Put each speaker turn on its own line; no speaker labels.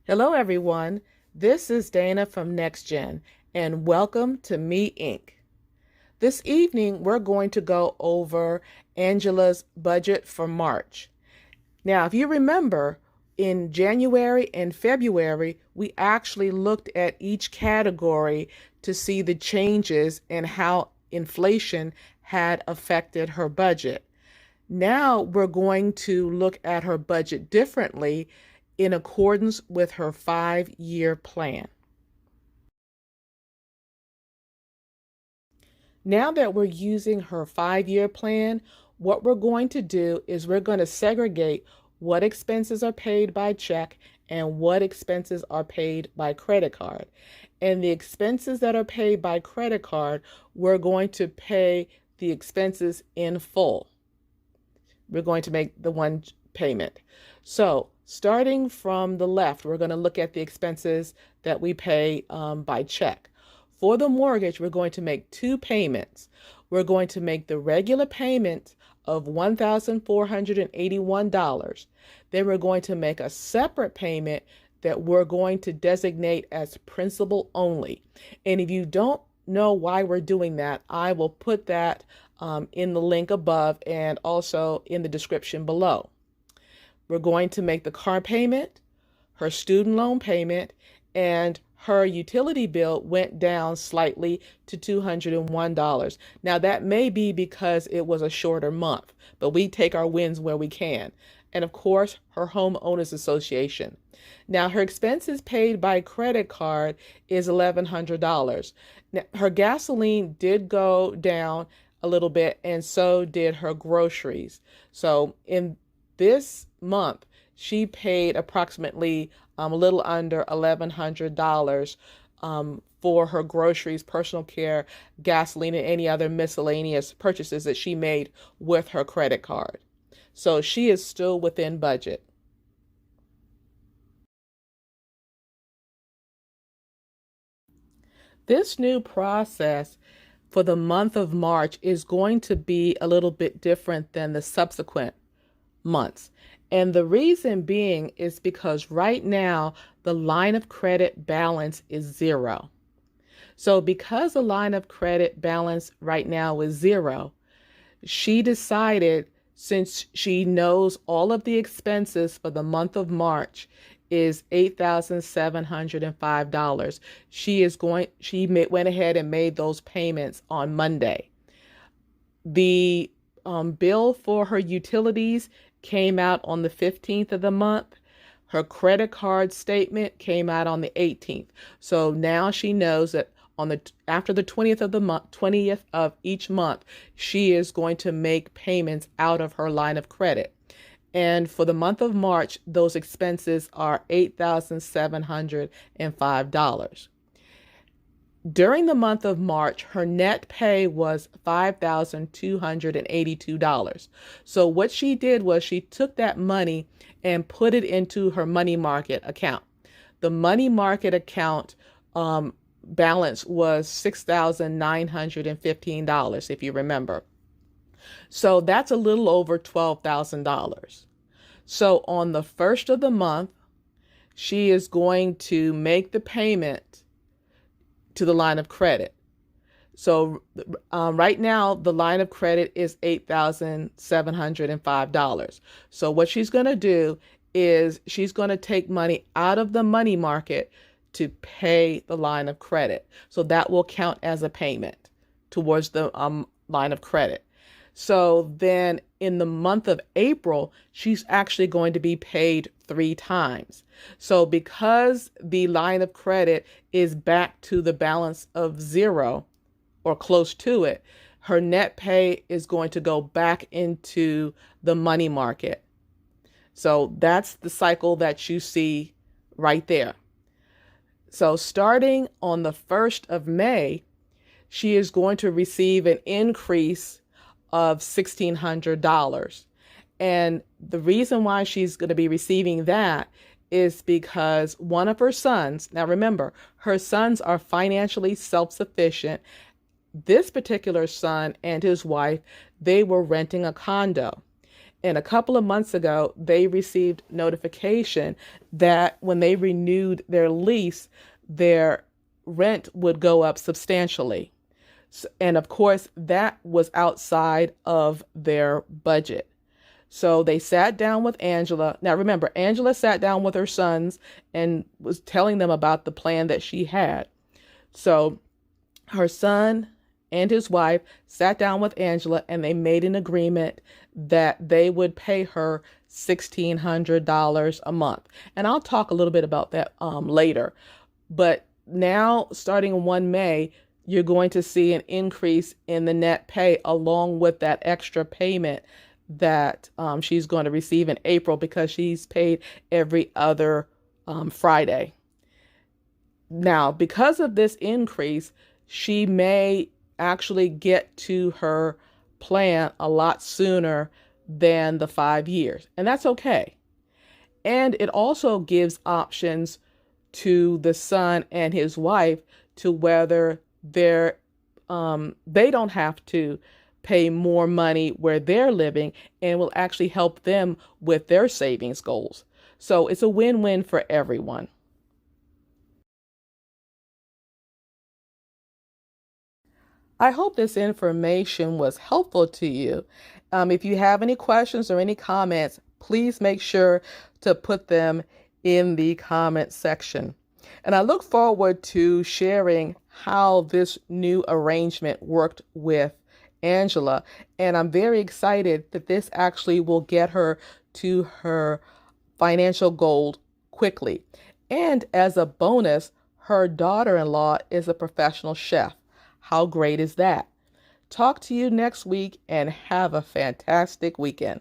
Hello, everyone. This is Dana from NexGen, and welcome to Me Inc. This evening, we're going to go over Angela's budget for March. Now, if you remember, in January and February, we actually looked at each category to see the changes and how inflation had affected her budget. Now we're going to look at her budget differently in accordance with her 5-year plan. Now that we're using her 5-year plan, what we're going to do is we're going to segregate what expenses are paid by check and what expenses are paid by credit card. And the expenses that are paid by credit card, we're going to pay the expenses in full. We're going to make the one payment. So starting from the left, we're going to look at the expenses that we pay by check. For the mortgage, we're going to make two payments. We're going to make the regular payment of $1,481. Then we're going to make a separate payment that we're going to designate as principal only. And if you don't know why we're doing that, I will put that in the link above and also in the description below. We're going to make the car payment, her student loan payment, and her utility bill went down slightly to $201. Now that may be because it was a shorter month, but we take our wins where we can. And of course, her homeowners association. Now her expenses paid by credit card is $1,100. Now her gasoline did go down a little bit, and so did her groceries. So in this month, she paid approximately a little under $1,100 for her groceries, personal care, gasoline, and any other miscellaneous purchases that she made with her credit card. So she is still within budget. This new process for the month of March is going to be a little bit different than the subsequent months. And the reason being is because right now the line of credit balance is zero. So because the line of credit balance right now is zero, she decided, since she knows all of the expenses for the month of March is $8,705. She went ahead and made those payments on Monday. The bill for her utilities came out on the 15th of the month. Her credit card statement came out on the 18th. So now she knows that after the 20th of the month, 20th of each month, she is going to make payments out of her line of credit. And for the month of March, those expenses are $8,705. During the month of March, her net pay was $5,282. So what she did was she took that money and put it into her money market account. The money market account balance was $6,915, if you remember. So that's a little over $12,000. So on the first of the month, she is going to make the payment to the line of credit. So right now, the line of credit is $8,705. So what she's going to do is she's going to take money out of the money market to pay the line of credit. So that will count as a payment towards the line of credit. So then in the month of April, she's actually going to be paid 3 times. So because the line of credit is back to the balance of zero or close to it, her net pay is going to go back into the money market. So that's the cycle that you see right there. So starting on the 1st of May, she is going to receive an increase of $1,600. And the reason why she's going to be receiving that is because one of her sons, now remember, her sons are financially self-sufficient. This particular son and his wife, they were renting a condo. And a couple of months ago, they received notification that when they renewed their lease, their rent would go up substantially. And of course, that was outside of their budget. So they sat down with Angela. Now remember, Angela sat down with her sons and was telling them about the plan that she had. So her son and his wife sat down with Angela and they made an agreement that they would pay her $1,600 a month. And I'll talk a little bit about that later. But now, starting 1 May, you're going to see an increase in the net pay along with that extra payment that she's going to receive in April, because she's paid every other Friday. Now, because of this increase, she may actually get to her plan a lot sooner than the 5 years, and that's okay. And it also gives options to the son and his wife to whether they don't have to pay more money where they're living, and will actually help them with their savings goals. So it's a win-win for everyone. I hope this information was helpful to you. If you have any questions or any comments, please make sure to put them in the comment section. And I look forward to sharing how this new arrangement worked with Angela. And I'm very excited that this actually will get her to her financial goal quickly. And as a bonus, her daughter-in-law is a professional chef. How great is that? Talk to you next week and have a fantastic weekend.